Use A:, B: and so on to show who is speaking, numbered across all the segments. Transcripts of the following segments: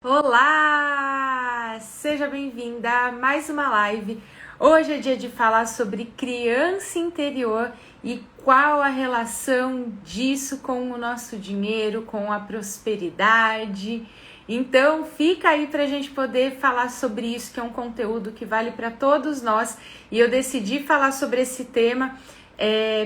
A: Olá! Seja bem-vinda a mais uma live. Hoje é dia de falar sobre criança interior e qual a relação disso com o nosso dinheiro, com a prosperidade. Então, fica aí para a gente poder falar sobre isso, que é um conteúdo que vale para todos nós. E eu decidi falar sobre esse tema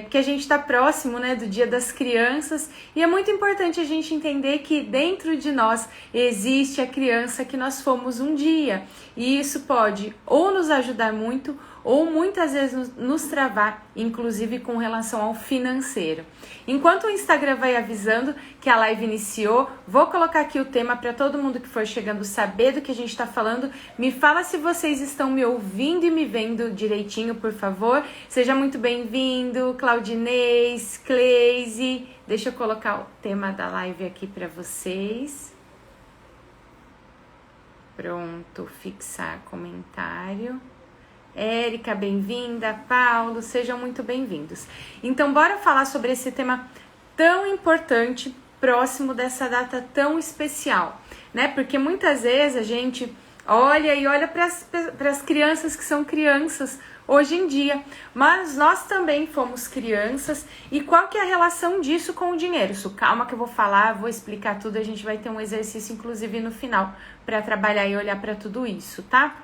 A: porque a gente está próximo, né, do Dia das Crianças, e é muito importante a gente entender que dentro de nós existe a criança que nós fomos um dia, e isso pode ou nos ajudar muito ou muitas vezes nos travar, inclusive com relação ao financeiro. Enquanto o Instagram vai avisando que a live iniciou, vou colocar aqui o tema para todo mundo que for chegando saber do que a gente está falando. Me fala se vocês estão me ouvindo e me vendo direitinho, por favor. Seja muito bem-vindo, Claudinês, Cleise. Deixa eu colocar o tema da live aqui para vocês. Pronto, fixar comentário. Érica, bem-vinda. Paulo, sejam muito bem-vindos. Então, bora falar sobre esse tema tão importante, próximo dessa data tão especial, né? Porque muitas vezes a gente olha para as crianças que são crianças hoje em dia, mas nós também fomos crianças. E qual que é a relação disso com o dinheiro? Calma que eu vou falar, vou explicar tudo, a gente vai ter um exercício inclusive no final para trabalhar e olhar para tudo isso, tá?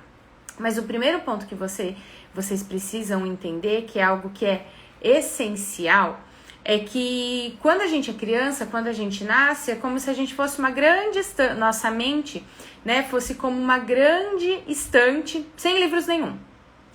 A: Mas o primeiro ponto que vocês precisam entender, que é algo que é essencial, é que quando a gente é criança, quando a gente nasce, é como se a gente fosse uma grande estante, nossa mente, né, fosse como uma grande estante, sem livros nenhum,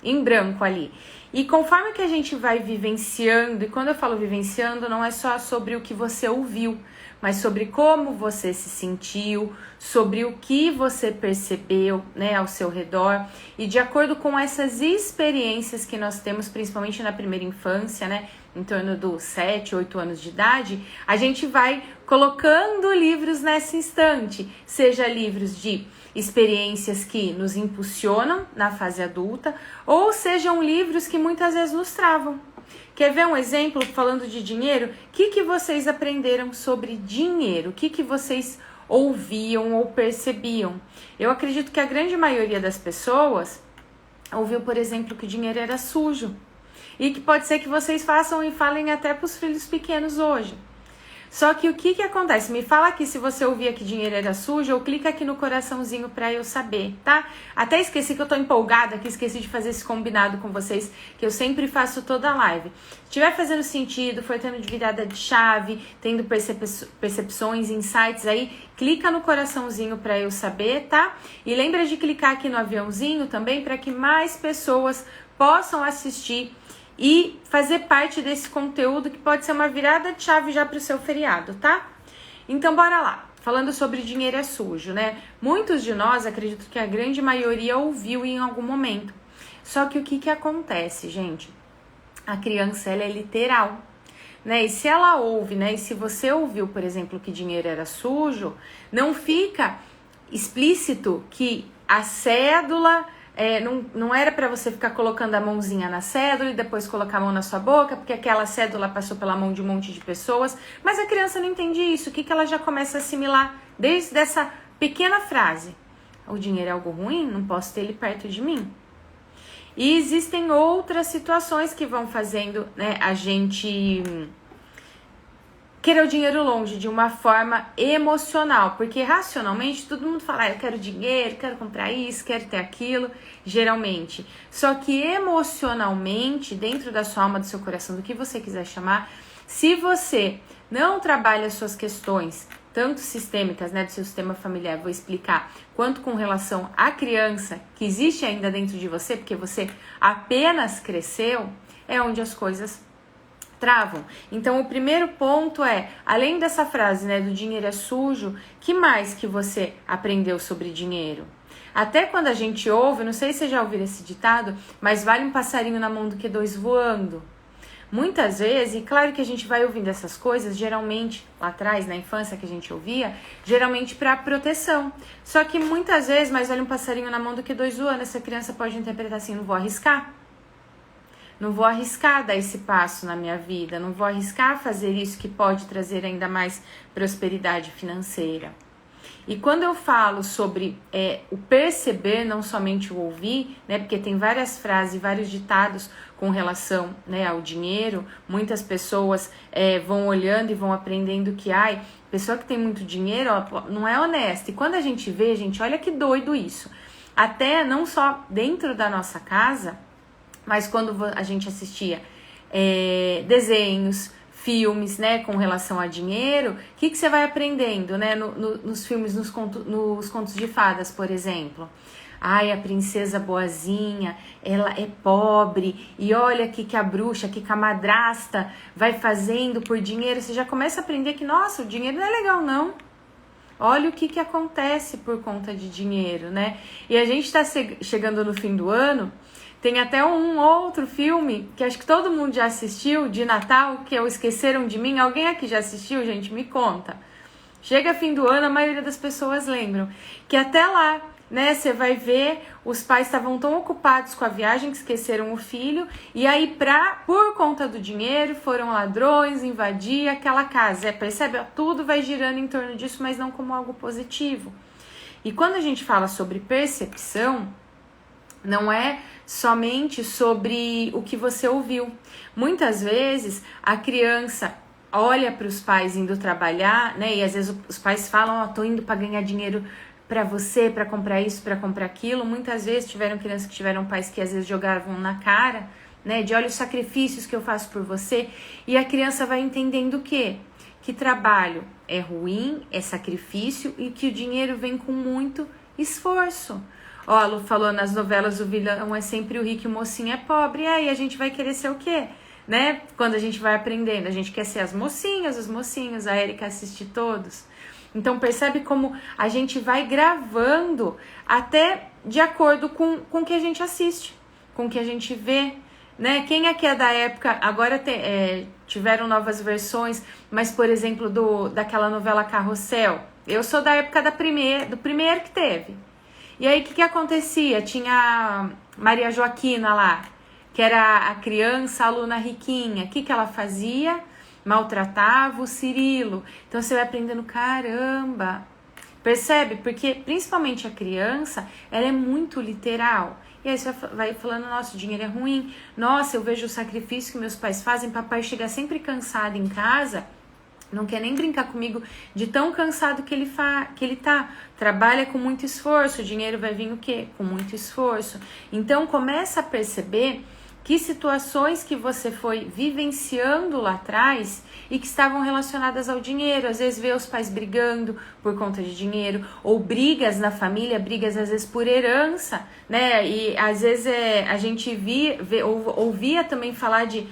A: em branco ali. E conforme que a gente vai vivenciando, e quando eu falo vivenciando, não é só sobre o que você ouviu, mas sobre como você se sentiu, sobre o que você percebeu, né, ao seu redor. E de acordo com essas experiências que nós temos, principalmente na primeira infância, né, em torno dos 7, 8 anos de idade, a gente vai colocando livros nessa estante, seja livros de experiências que nos impulsionam na fase adulta, ou sejam livros que muitas vezes nos travam. Quer ver um exemplo falando de dinheiro? O que vocês aprenderam sobre dinheiro? O que vocês ouviam ou percebiam? Eu acredito que a grande maioria das pessoas ouviu, por exemplo, que o dinheiro era sujo. E que pode ser que vocês façam e falem até para os filhos pequenos hoje. Só que o que acontece? Me fala aqui se você ouvia que dinheiro era sujo, ou clica aqui no coraçãozinho pra eu saber, tá? Até esqueci que eu tô empolgada aqui, esqueci de fazer esse combinado com vocês, que eu sempre faço toda a live. Se estiver fazendo sentido, for tendo de virada de chave, tendo percepções, insights aí, clica no coraçãozinho pra eu saber, tá? E lembra de clicar aqui no aviãozinho também para que mais pessoas possam assistir e fazer parte desse conteúdo que pode ser uma virada de chave já para o seu feriado, tá? Então, bora lá. Falando sobre dinheiro é sujo, né? Muitos de nós, acredito que a grande maioria ouviu em algum momento. Só que o que acontece, gente? A criança, ela é literal, né? E se ela ouve, né? E se você ouviu, por exemplo, que dinheiro era sujo, não fica explícito que a cédula... não era para você ficar colocando a mãozinha na cédula e depois colocar a mão na sua boca, porque aquela cédula passou pela mão de um monte de pessoas, mas a criança não entende isso. O que ela já começa a assimilar desde essa pequena frase? O dinheiro é algo ruim? Não posso ter ele perto de mim. E existem outras situações que vão fazendo, né, a gente querer o dinheiro longe de uma forma emocional, porque racionalmente todo mundo fala, eu quero dinheiro, quero comprar isso, quero ter aquilo, geralmente. Só que emocionalmente, dentro da sua alma, do seu coração, do que você quiser chamar, se você não trabalha as suas questões, tanto sistêmicas, né, do seu sistema familiar, vou explicar, quanto com relação à criança que existe ainda dentro de você, porque você apenas cresceu, é onde as coisas travam. Então, o primeiro ponto é, além dessa frase, né, do dinheiro é sujo, que mais que você aprendeu sobre dinheiro? Até quando a gente ouve, não sei se você já ouviu esse ditado, mas vale um passarinho na mão do que dois voando. Muitas vezes, e claro que a gente vai ouvindo essas coisas, geralmente, lá atrás, na infância que a gente ouvia, geralmente para proteção. Só que muitas vezes, mais vale um passarinho na mão do que dois voando, essa criança pode interpretar assim, não vou arriscar. Não vou arriscar dar esse passo na minha vida, não vou arriscar fazer isso que pode trazer ainda mais prosperidade financeira. E quando eu falo sobre o perceber, não somente o ouvir, né, porque tem várias frases, vários ditados com relação, né, ao dinheiro, muitas pessoas vão olhando e vão aprendendo que, pessoa que tem muito dinheiro, ó, não é honesta. E quando a gente vê, gente, olha que doido isso. Até não só dentro da nossa casa, mas quando a gente assistia desenhos, filmes, né, com relação a dinheiro, o que você vai aprendendo, né, nos filmes, nos contos de fadas, por exemplo? A princesa boazinha, ela é pobre, e olha que a bruxa, que a madrasta vai fazendo por dinheiro. Você já começa a aprender que, nossa, o dinheiro não é legal, não. Olha o que acontece por conta de dinheiro, né? E a gente tá chegando no fim do ano. Tem até um outro filme que acho que todo mundo já assistiu, de Natal, que é o Esqueceram de Mim. Alguém aqui já assistiu, gente? Me conta. Chega fim do ano, a maioria das pessoas lembram. Que até lá, né, você vai ver, os pais estavam tão ocupados com a viagem que esqueceram o filho. E aí, por conta do dinheiro, foram ladrões invadir aquela casa. Percebe? Tudo vai girando em torno disso, mas não como algo positivo. E quando a gente fala sobre percepção, não é somente sobre o que você ouviu. Muitas vezes a criança olha para os pais indo trabalhar, né? E às vezes os pais falam, tô indo para ganhar dinheiro para você, para comprar isso, para comprar aquilo. Muitas vezes tiveram crianças que tiveram pais que às vezes jogavam na cara, né? De olha os sacrifícios que eu faço por você. E a criança vai entendendo o quê? Que trabalho é ruim, é sacrifício e que o dinheiro vem com muito esforço. Ó, a Lu falou, nas novelas o vilão é sempre o rico e o mocinho é pobre. E aí a gente vai querer ser o quê? Né? Quando a gente vai aprendendo, a gente quer ser as mocinhas, os mocinhos, a Erika assiste todos. Então percebe como a gente vai gravando até de acordo com o que a gente assiste, com o que a gente vê, né? Quem aqui é da época, agora tiveram novas versões, mas por exemplo daquela novela Carrossel, eu sou da época do primeiro que teve. E aí, o que acontecia? Tinha a Maria Joaquina lá, que era a criança, a aluna riquinha. O que ela fazia? Maltratava o Cirilo. Então, você vai aprendendo, caramba. Percebe? Porque, principalmente a criança, ela é muito literal. E aí, você vai falando, nossa, o dinheiro é ruim. Nossa, eu vejo o sacrifício que meus pais fazem. Papai chega sempre cansado em casa. Não quer nem brincar comigo de tão cansado que ele tá. Trabalha com muito esforço, o dinheiro vai vir o quê? Com muito esforço. Então, começa a perceber que situações que você foi vivenciando lá atrás e que estavam relacionadas ao dinheiro. Às vezes vê os pais brigando por conta de dinheiro, ou brigas na família, brigas às vezes por herança, né? E às vezes a gente ouvia também falar de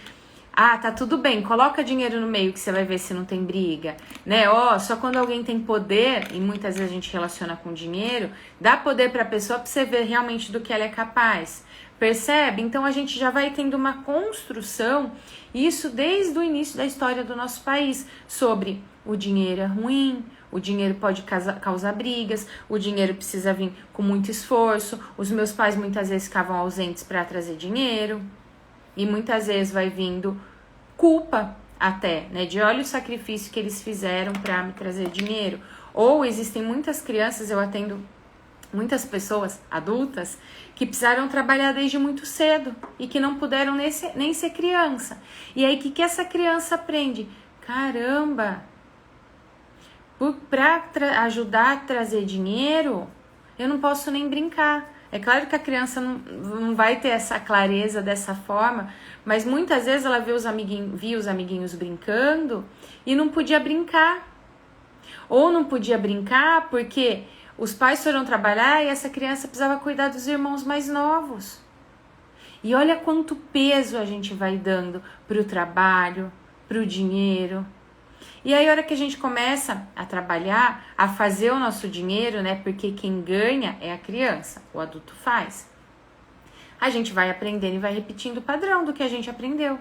A: tá tudo bem, coloca dinheiro no meio que você vai ver se não tem briga, né? Só quando alguém tem poder, e muitas vezes a gente relaciona com dinheiro, dá poder pra pessoa pra você ver realmente do que ela é capaz. Percebe? Então a gente já vai tendo uma construção, isso desde o início da história do nosso país, sobre o dinheiro é ruim, o dinheiro pode causar brigas, o dinheiro precisa vir com muito esforço, os meus pais muitas vezes ficavam ausentes para trazer dinheiro. E muitas vezes vai vindo culpa até, né? De olha o sacrifício que eles fizeram para me trazer dinheiro. Ou existem muitas crianças, eu atendo muitas pessoas adultas, que precisaram trabalhar desde muito cedo e que não puderam nem ser criança. E aí, o que essa criança aprende? Caramba! Para ajudar a trazer dinheiro, eu não posso nem brincar. É claro que a criança não vai ter essa clareza dessa forma, mas muitas vezes ela via os amiguinhos brincando e não podia brincar. Ou não podia brincar porque os pais foram trabalhar e essa criança precisava cuidar dos irmãos mais novos. E olha quanto peso a gente vai dando para o trabalho, para o dinheiro. E aí, a hora que a gente começa a trabalhar, a fazer o nosso dinheiro, né? Porque quem ganha é a criança, o adulto faz. A gente vai aprendendo e vai repetindo o padrão do que a gente aprendeu.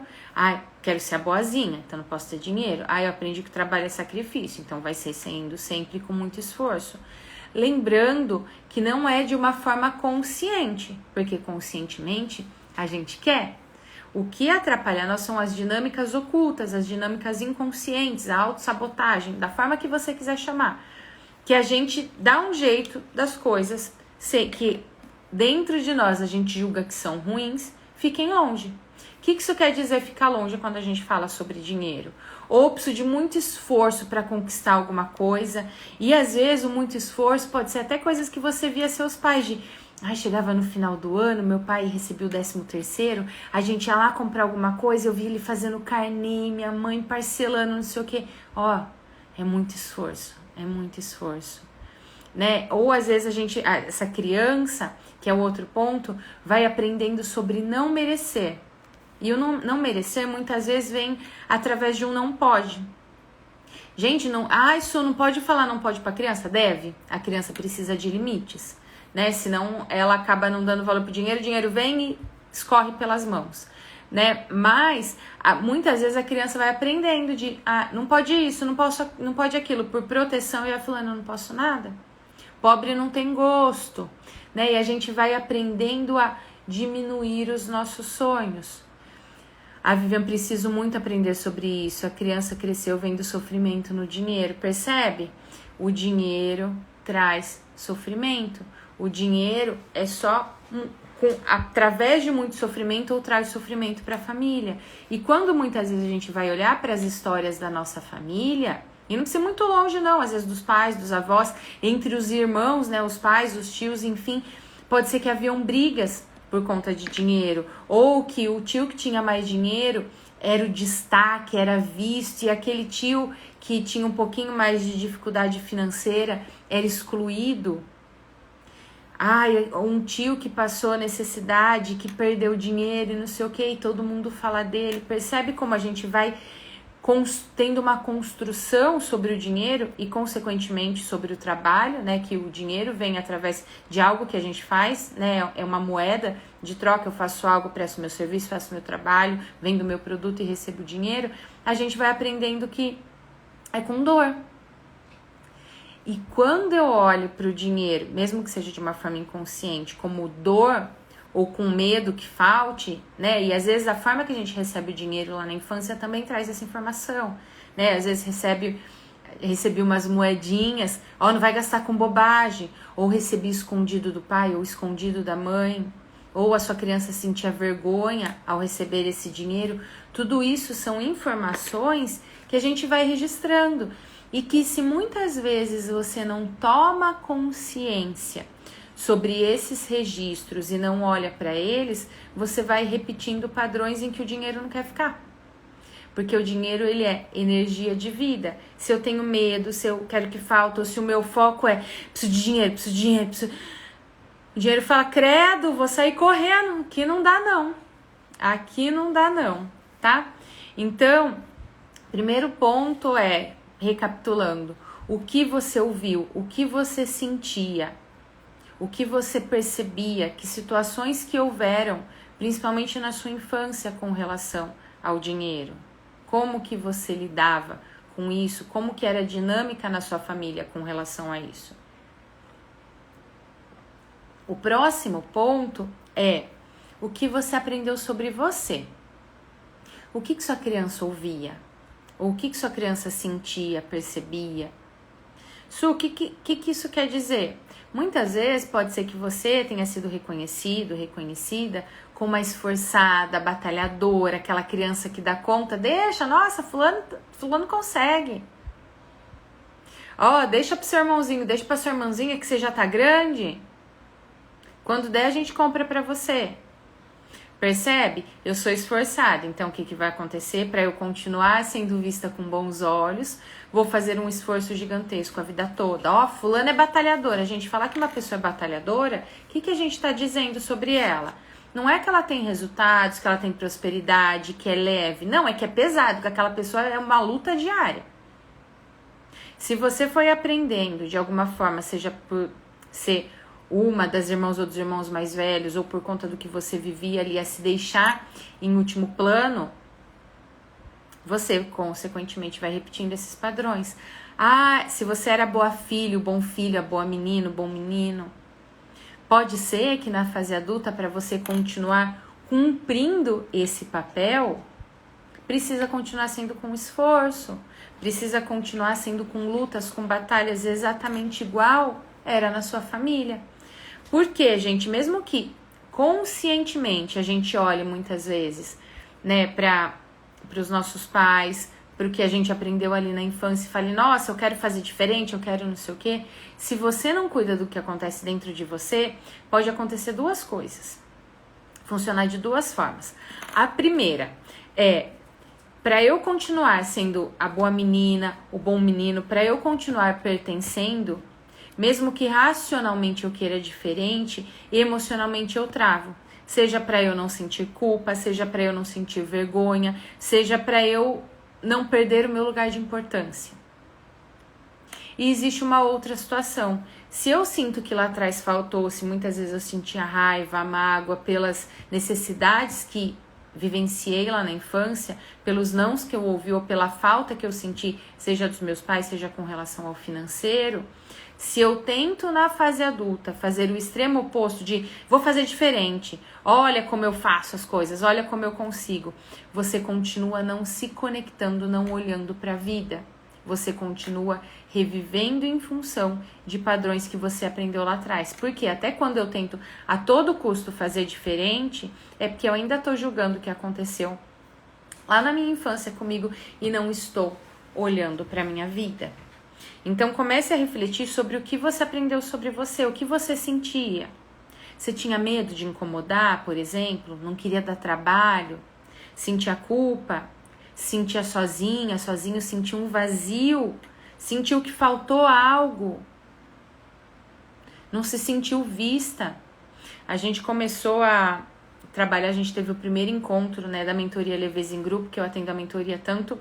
A: Quero ser a boazinha, então não posso ter dinheiro. Eu aprendi que o trabalho é sacrifício, então vai ser sendo sempre com muito esforço. Lembrando que não é de uma forma consciente, porque conscientemente a gente quer. O que atrapalha nós são as dinâmicas ocultas, as dinâmicas inconscientes, a autossabotagem, da forma que você quiser chamar. que a gente dá um jeito das coisas que dentro de nós a gente julga que são ruins, fiquem longe. O que isso quer dizer ficar longe quando a gente fala sobre dinheiro? Ou preciso de muito esforço para conquistar alguma coisa, e às vezes o muito esforço pode ser até coisas que você via seus pais de... Ai, chegava no final do ano, meu pai recebia o 13º, a gente ia lá comprar alguma coisa, eu via ele fazendo carnê, minha mãe parcelando, não sei o quê. Ó, é muito esforço, né? Ou às vezes essa criança, que é o outro ponto, vai aprendendo sobre não merecer. E o não merecer muitas vezes vem através de um não pode. Gente, isso não pode falar não pode para criança? Deve. A criança precisa de limites, né? Senão ela acaba não dando valor pro dinheiro, o dinheiro vem e escorre pelas mãos, né? Mas muitas vezes a criança vai aprendendo de não pode isso, não pode aquilo, por proteção, e vai falando, eu não posso nada. Pobre não tem gosto, né? E a gente vai aprendendo a diminuir os nossos sonhos. A Vivian, preciso muito aprender sobre isso. A criança cresceu vendo sofrimento no dinheiro. Percebe? O dinheiro traz sofrimento. O dinheiro é só através de muito sofrimento ou traz sofrimento para a família. E quando muitas vezes a gente vai olhar para as histórias da nossa família, e não precisa ir muito longe não, às vezes dos pais, dos avós, entre os irmãos, né, os pais, os tios, enfim, pode ser que haviam brigas por conta de dinheiro, ou que o tio que tinha mais dinheiro era o destaque, era visto, e aquele tio que tinha um pouquinho mais de dificuldade financeira era excluído. Um tio que passou necessidade, que perdeu dinheiro e não sei o que, e todo mundo fala dele. Percebe como a gente vai tendo uma construção sobre o dinheiro e, consequentemente, sobre o trabalho, né? Que o dinheiro vem através de algo que a gente faz, né? É uma moeda de troca, eu faço algo, presto meu serviço, faço meu trabalho, vendo meu produto e recebo dinheiro. A gente vai aprendendo que é com dor. E quando eu olho para o dinheiro, mesmo que seja de uma forma inconsciente, como dor ou com medo que falte, né? E às vezes a forma que a gente recebe o dinheiro lá na infância também traz essa informação, né? Às vezes recebi umas moedinhas, não vai gastar com bobagem, ou recebi escondido do pai ou escondido da mãe, ou a sua criança sentia vergonha ao receber esse dinheiro. Tudo isso são informações que a gente vai registrando e que, se muitas vezes você não toma consciência sobre esses registros e não olha para eles, você vai repetindo padrões em que o dinheiro não quer ficar. Porque o dinheiro, ele é energia de vida. Se eu tenho medo, se eu quero que falte, ou se o meu foco é preciso de dinheiro, o dinheiro fala, credo, vou sair correndo, aqui não dá não, tá? Então, primeiro ponto é, recapitulando, o que você ouviu, o que você sentia, o que você percebia, que situações que houveram, principalmente na sua infância, com relação ao dinheiro. Como que você lidava com isso, como que era a dinâmica na sua família com relação a isso. O próximo ponto é o que você aprendeu sobre você. O que sua criança ouvia? Ou o que sua criança sentia, percebia? Su, o que isso quer dizer? Muitas vezes pode ser que você tenha sido reconhecido, reconhecida como uma esforçada, batalhadora, aquela criança que dá conta, nossa, fulano consegue. Deixa pro seu irmãozinho, deixa pra sua irmãzinha que você já tá grande. Quando der, a gente compra pra você. Percebe? Eu sou esforçada, então o que vai acontecer? Para eu continuar sendo vista com bons olhos, vou fazer um esforço gigantesco a vida toda. Fulano é batalhadora. A gente falar que uma pessoa é batalhadora, o que a gente está dizendo sobre ela? Não é que ela tem resultados, que ela tem prosperidade, que é leve. Não, é que é pesado, que aquela pessoa é uma luta diária. Se você foi aprendendo de alguma forma, seja por ser uma das irmãs ou dos irmãos mais velhos, ou por conta do que você vivia ali, a se deixar em último plano, você, consequentemente, vai repetindo esses padrões. Se você era boa filho, a boa menino, bom menino, pode ser que na fase adulta, para você continuar cumprindo esse papel, precisa continuar sendo com esforço, precisa continuar sendo com lutas, com batalhas exatamente igual era na sua família. Porque, gente, mesmo que conscientemente a gente olhe muitas vezes, né, para os nossos pais, para o que a gente aprendeu ali na infância e fale, nossa, eu quero fazer diferente, eu quero não sei o quê. Se você não cuida do que acontece dentro de você, pode acontecer duas coisas. Funcionar de duas formas. A primeira é, para eu continuar sendo a boa menina, o bom menino, para eu continuar pertencendo, mesmo que racionalmente eu queira diferente, emocionalmente eu travo. Seja para eu não sentir culpa, seja para eu não sentir vergonha, seja para eu não perder o meu lugar de importância. E existe uma outra situação. Se eu sinto que lá atrás faltou, se muitas vezes eu sentia raiva, mágoa pelas necessidades que vivenciei lá na infância, pelos nãos que eu ouvi ou pela falta que eu senti, seja dos meus pais, seja com relação ao financeiro, se eu tento na fase adulta fazer o extremo oposto de vou fazer diferente, olha como eu faço as coisas, olha como eu consigo, você continua não se conectando, não olhando para a vida. Você continua revivendo em função de padrões que você aprendeu lá atrás. Porque até quando eu tento a todo custo fazer diferente, é porque eu ainda estou julgando o que aconteceu lá na minha infância comigo e não estou olhando para a minha vida. Então comece a refletir sobre o que você aprendeu sobre você, o que você sentia. Você tinha medo de incomodar, por exemplo? Não queria dar trabalho? Sentia culpa? Sentia sozinho, sentiu um vazio, sentiu que faltou algo, não se sentiu vista. A gente começou a trabalhar, a gente teve o primeiro encontro, né, da mentoria Leveza em Grupo, que eu atendo a mentoria tanto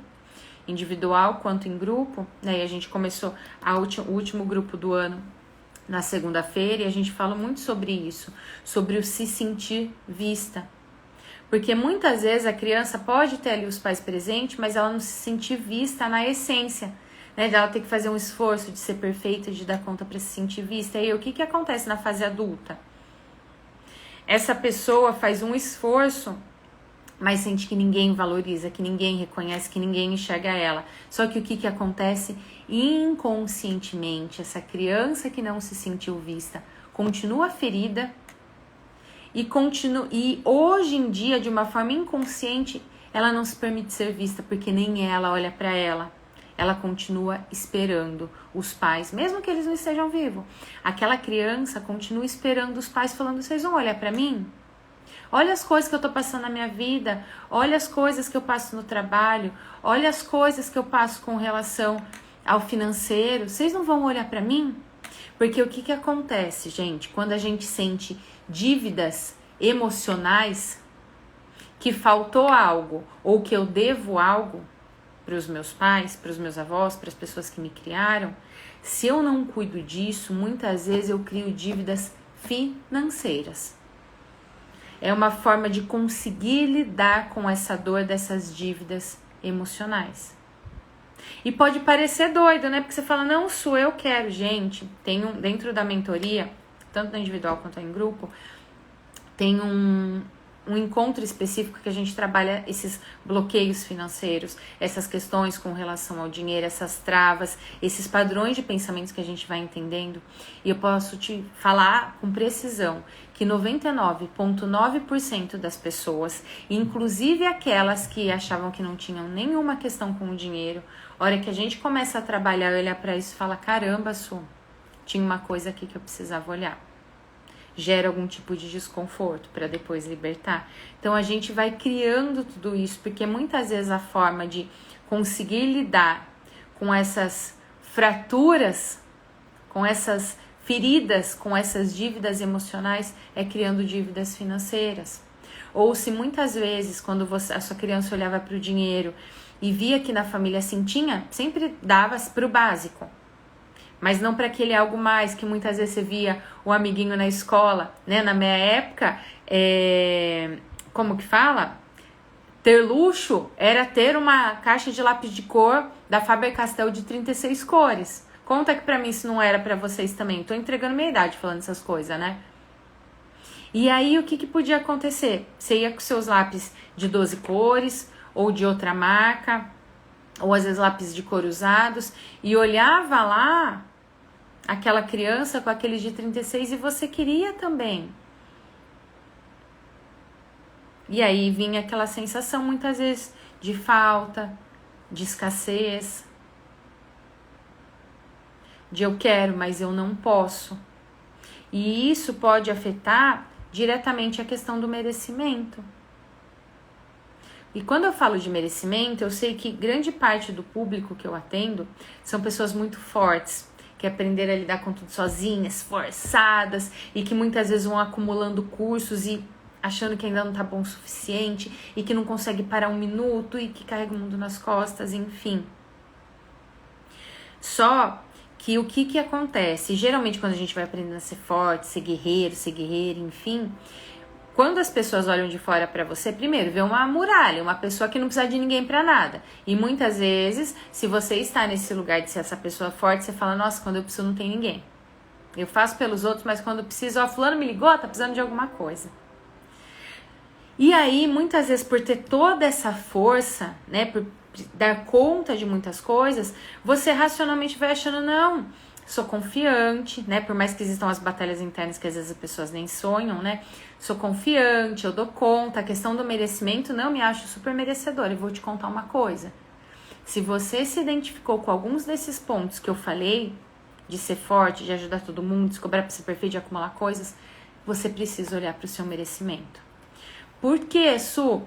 A: individual quanto em grupo, né, e a gente começou o último grupo do ano na segunda-feira, e a gente fala muito sobre isso, sobre o se sentir vista. Porque muitas vezes a criança pode ter ali os pais presentes, mas ela não se sentir vista na essência, né? Ela tem que fazer um esforço de ser perfeita, de dar conta para se sentir vista. E aí, o que acontece na fase adulta? Essa pessoa faz um esforço, mas sente que ninguém valoriza, que ninguém reconhece, que ninguém enxerga ela. Só que o que acontece? Inconscientemente, essa criança que não se sentiu vista continua ferida, e hoje em dia, de uma forma inconsciente, ela não se permite ser vista, porque nem ela olha para ela. Ela continua esperando os pais, mesmo que eles não estejam vivos. Aquela criança continua esperando os pais, falando, vocês vão olhar para mim? Olha as coisas que eu tô passando na minha vida, olha as coisas que eu passo no trabalho, olha as coisas que eu passo com relação ao financeiro, vocês não vão olhar para mim? Porque o que acontece, gente, quando a gente sente dívidas emocionais, que faltou algo ou que eu devo algo para os meus pais, para os meus avós, para as pessoas que me criaram, se eu não cuido disso, muitas vezes eu crio dívidas financeiras. É uma forma de conseguir lidar com essa dor dessas dívidas emocionais. E pode parecer doido, né? Porque você fala, não, sou eu quero. Gente, tem dentro da mentoria, tanto na individual quanto em grupo, tem um encontro específico que a gente trabalha esses bloqueios financeiros, essas questões com relação ao dinheiro, essas travas, esses padrões de pensamentos que a gente vai entendendo. E eu posso te falar com precisão que 99,9% das pessoas, inclusive aquelas que achavam que não tinham nenhuma questão com o dinheiro, a hora que a gente começa a trabalhar, olhar para isso e fala, caramba, Su, tinha uma coisa aqui que eu precisava olhar. Gera algum tipo de desconforto para depois libertar. Então a gente vai criando tudo isso, porque muitas vezes a forma de conseguir lidar com essas fraturas, com essas feridas, com essas dívidas emocionais, é criando dívidas financeiras. Ou se muitas vezes, quando a sua criança olhava para o dinheiro e via que na família assim tinha, sempre dava para o básico. Mas não para aquele algo mais, que muitas vezes você via o amiguinho na escola, né? Na minha época, como que fala? Ter luxo era ter uma caixa de lápis de cor da Faber-Castell de 36 cores. Conta que pra mim isso não era pra vocês também. Tô entregando minha idade falando essas coisas, né? E aí, o que podia acontecer? Você ia com seus lápis de 12 cores, ou de outra marca, ou às vezes lápis de cor usados, e olhava lá aquela criança com aqueles de 36 e você queria também. E aí vinha aquela sensação muitas vezes de falta, de escassez, de eu quero, mas eu não posso. E isso pode afetar diretamente a questão do merecimento. E quando eu falo de merecimento, eu sei que grande parte do público que eu atendo são pessoas muito fortes, que aprenderam a lidar com tudo sozinhas, forçadas, e que muitas vezes vão acumulando cursos e achando que ainda não tá bom o suficiente, e que não consegue parar um minuto, e que carrega o mundo nas costas, enfim. Só que o que acontece? Geralmente quando a gente vai aprendendo a ser forte, ser guerreira, enfim, quando as pessoas olham de fora pra você, primeiro vê uma muralha, uma pessoa que não precisa de ninguém pra nada. E muitas vezes, se você está nesse lugar de ser essa pessoa forte, você fala, nossa, quando eu preciso não tem ninguém. Eu faço pelos outros, mas quando eu preciso, ó, fulano me ligou, tá precisando de alguma coisa. E aí, muitas vezes, por ter toda essa força, né, por dar conta de muitas coisas, você racionalmente vai achando, não, sou confiante, né, por mais que existam as batalhas internas que às vezes as pessoas nem sonham, né, sou confiante, eu dou conta, a questão do merecimento, não, me acho super merecedora. E vou te contar uma coisa, se você se identificou com alguns desses pontos que eu falei, de ser forte, de ajudar todo mundo, de cobrar pra ser perfeito, de acumular coisas, você precisa olhar para o seu merecimento. Por que, Su?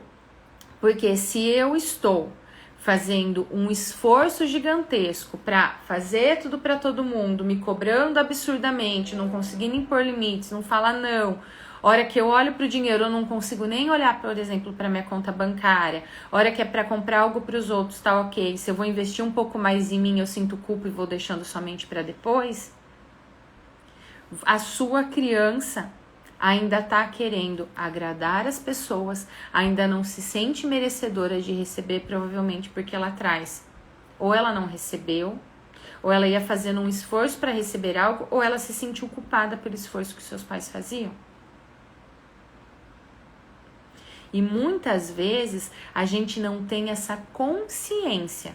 A: Porque se eu estou fazendo um esforço gigantesco para fazer tudo para todo mundo, me cobrando absurdamente, não conseguindo impor limites, não falar não. Hora que eu olho para o dinheiro, eu não consigo nem olhar, por exemplo, para minha conta bancária. Hora que é para comprar algo para os outros, tá ok. Se eu vou investir um pouco mais em mim, eu sinto culpa e vou deixando somente para depois. A sua criança ainda tá querendo agradar as pessoas, ainda não se sente merecedora de receber, provavelmente porque ela traz. Ou ela não recebeu, ou ela ia fazendo um esforço para receber algo, ou ela se sentiu culpada pelo esforço que seus pais faziam. E muitas vezes a gente não tem essa consciência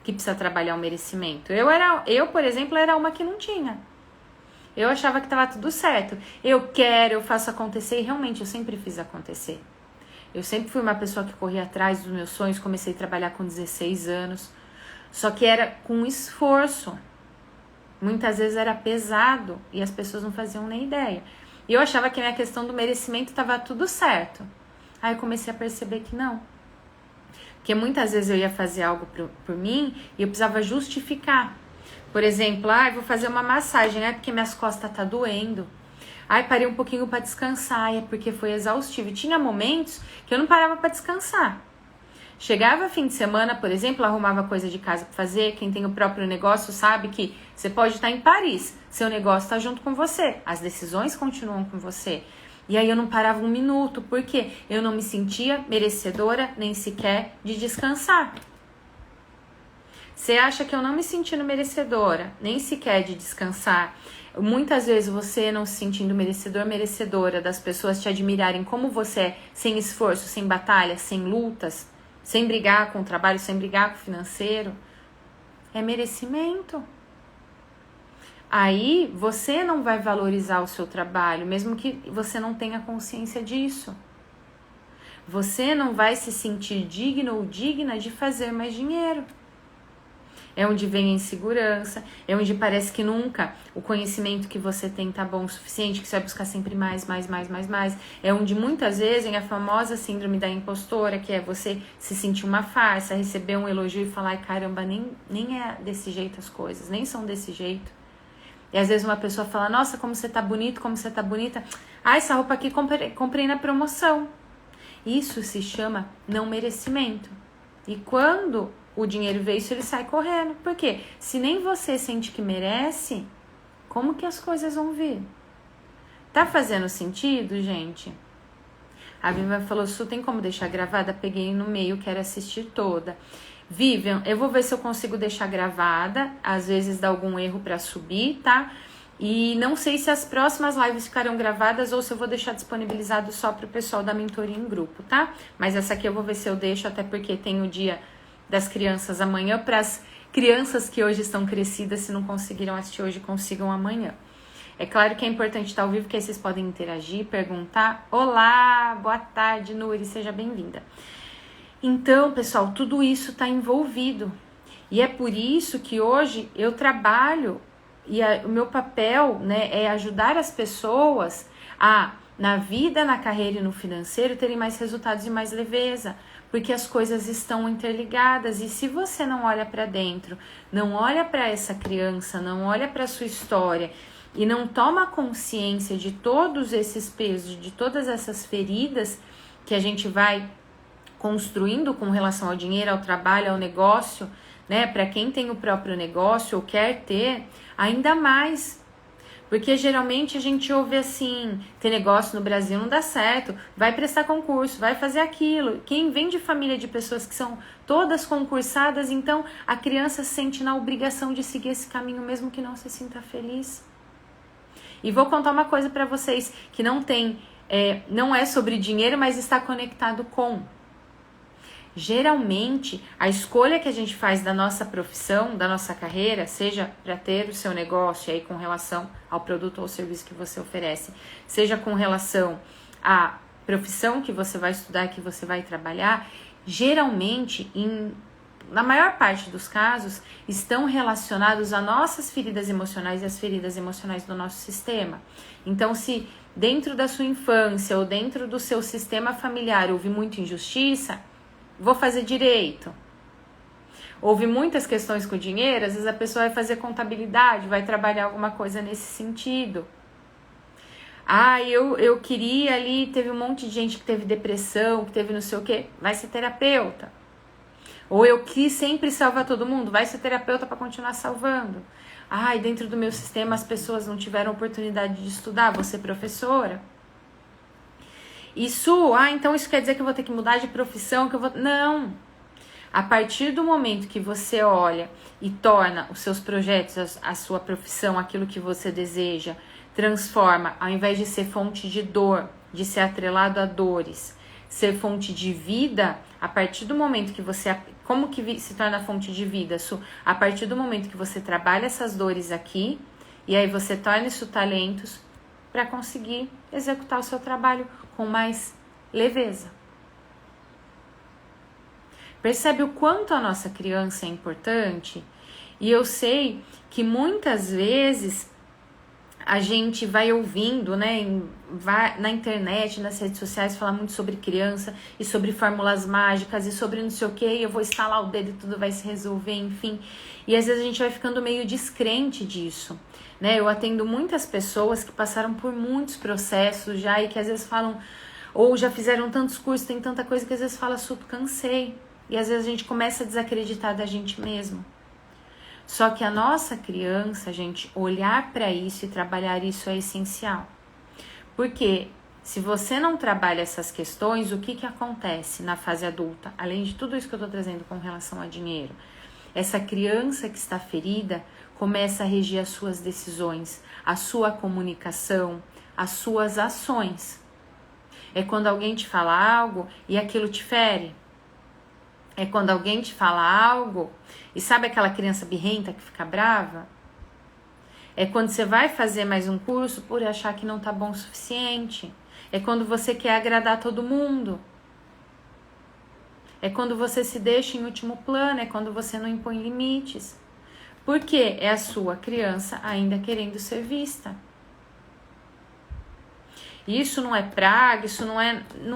A: que precisa trabalhar o merecimento. Eu, por exemplo, era uma que não tinha. Eu achava que estava tudo certo. Eu quero, eu faço acontecer. E realmente eu sempre fiz acontecer. Eu sempre fui uma pessoa que corria atrás dos meus sonhos. Comecei a trabalhar com 16 anos. Só que era com esforço. Muitas vezes era pesado. E as pessoas não faziam nem ideia. E eu achava que a minha questão do merecimento estava tudo certo. Aí eu comecei a perceber que não. Porque muitas vezes eu ia fazer algo por mim e eu precisava justificar. Por exemplo, eu vou fazer uma massagem, porque minhas costas tá doendo. Parei um pouquinho para descansar, é porque foi exaustivo. E tinha momentos que eu não parava para descansar. Chegava fim de semana, por exemplo, arrumava coisa de casa para fazer. Quem tem o próprio negócio sabe que você pode estar em Paris, seu negócio está junto com você, as decisões continuam com você. E aí eu não parava um minuto, porque eu não me sentia merecedora nem sequer de descansar. Você acha que eu não me sentindo merecedora, nem sequer de descansar? Muitas vezes você não se sentindo merecedor, merecedora das pessoas te admirarem como você é, sem esforço, sem batalha, sem lutas, sem brigar com o trabalho, sem brigar com o financeiro. É merecimento. Aí você não vai valorizar o seu trabalho, mesmo que você não tenha consciência disso. Você não vai se sentir digno ou digna de fazer mais dinheiro. É onde vem a insegurança, é onde parece que nunca o conhecimento que você tem tá bom o suficiente, que você vai buscar sempre mais. É onde muitas vezes vem a famosa síndrome da impostora, que é você se sentir uma farsa, receber um elogio e falar, caramba, nem é desse jeito as coisas, nem são desse jeito. E às vezes uma pessoa fala, nossa, como você tá bonito, como você tá bonita. Essa roupa aqui comprei na promoção. Isso se chama não merecimento. E quando o dinheiro veio, isso ele sai correndo. Por quê? Se nem você sente que merece, como que as coisas vão vir? Tá fazendo sentido, gente? A Vivian falou, Su, tem como deixar gravada? Peguei no meio, quero assistir toda. Vivian, eu vou ver se eu consigo deixar gravada. Às vezes dá algum erro pra subir, tá? E não sei se as próximas lives ficarão gravadas ou se eu vou deixar disponibilizado só para o pessoal da mentoria em grupo, tá? Mas essa aqui eu vou ver se eu deixo, até porque tem o dia das crianças amanhã, para as crianças que hoje estão crescidas, se não conseguiram assistir hoje, consigam amanhã. É claro que é importante estar ao vivo, porque aí vocês podem interagir, perguntar. Olá, boa tarde, Nuri, seja bem-vinda. Então, pessoal, tudo isso está envolvido. E é por isso que hoje eu trabalho e o meu papel, né, é ajudar as pessoas a, na vida, na carreira e no financeiro, terem mais resultados e mais leveza, porque as coisas estão interligadas. E se você não olha para dentro, não olha para essa criança, não olha para a sua história e não toma consciência de todos esses pesos, de todas essas feridas que a gente vai construindo com relação ao dinheiro, ao trabalho, ao negócio, né? Para quem tem o próprio negócio ou quer ter, ainda mais. Porque geralmente a gente ouve assim, ter negócio no Brasil não dá certo, vai prestar concurso, vai fazer aquilo. Quem vem de família de pessoas que são todas concursadas, então a criança se sente na obrigação de seguir esse caminho mesmo que não se sinta feliz. E vou contar uma coisa para vocês que não é sobre dinheiro, mas está conectado com. Geralmente, a escolha que a gente faz da nossa profissão, da nossa carreira, seja para ter o seu negócio aí com relação ao produto ou serviço que você oferece, seja com relação à profissão que você vai estudar, que você vai trabalhar, geralmente, na maior parte dos casos, estão relacionados a nossas feridas emocionais e as feridas emocionais do nosso sistema. Então, se dentro da sua infância ou dentro do seu sistema familiar houve muita injustiça, vou fazer direito. Houve muitas questões com dinheiro, às vezes a pessoa vai fazer contabilidade, vai trabalhar alguma coisa nesse sentido. Eu queria ali, teve um monte de gente que teve depressão, que teve não sei o quê, vai ser terapeuta. Ou eu quis sempre salvar todo mundo, vai ser terapeuta para continuar salvando. Dentro do meu sistema as pessoas não tiveram oportunidade de estudar, vou ser professora. Então isso quer dizer que eu vou ter que mudar de profissão, Não. A partir do momento que você olha e torna os seus projetos, a sua profissão, aquilo que você deseja, transforma, ao invés de ser fonte de dor, de ser atrelado a dores, ser fonte de vida, a partir do momento que você... Como que se torna fonte de vida, Su? A partir do momento que você trabalha essas dores aqui, e aí você torna isso talentos para conseguir executar o seu trabalho com mais leveza. Percebe o quanto a nossa criança é importante? E eu sei que muitas vezes a gente vai ouvindo, né, na internet, nas redes sociais, falar muito sobre criança e sobre fórmulas mágicas e sobre não sei o que, eu vou estalar o dedo e tudo vai se resolver, enfim. E às vezes a gente vai ficando meio descrente disso, né? Eu atendo muitas pessoas que passaram por muitos processos já e que às vezes falam, ou já fizeram tantos cursos, tem tanta coisa que às vezes fala, cansei. E às vezes a gente começa a desacreditar da gente mesmo. Só que a nossa criança, gente, olhar para isso e trabalhar isso é essencial. Porque se você não trabalha essas questões, o que acontece na fase adulta? Além de tudo isso que eu estou trazendo com relação a dinheiro, essa criança que está ferida começa a regir as suas decisões, a sua comunicação, as suas ações. É quando alguém te fala algo e aquilo te fere. É quando alguém te fala algo e sabe aquela criança birrenta que fica brava? É quando você vai fazer mais um curso por achar que não tá bom o suficiente. É quando você quer agradar todo mundo. É quando você se deixa em último plano, é quando você não impõe limites. Porque é a sua criança ainda querendo ser vista. Isso não é praga, isso não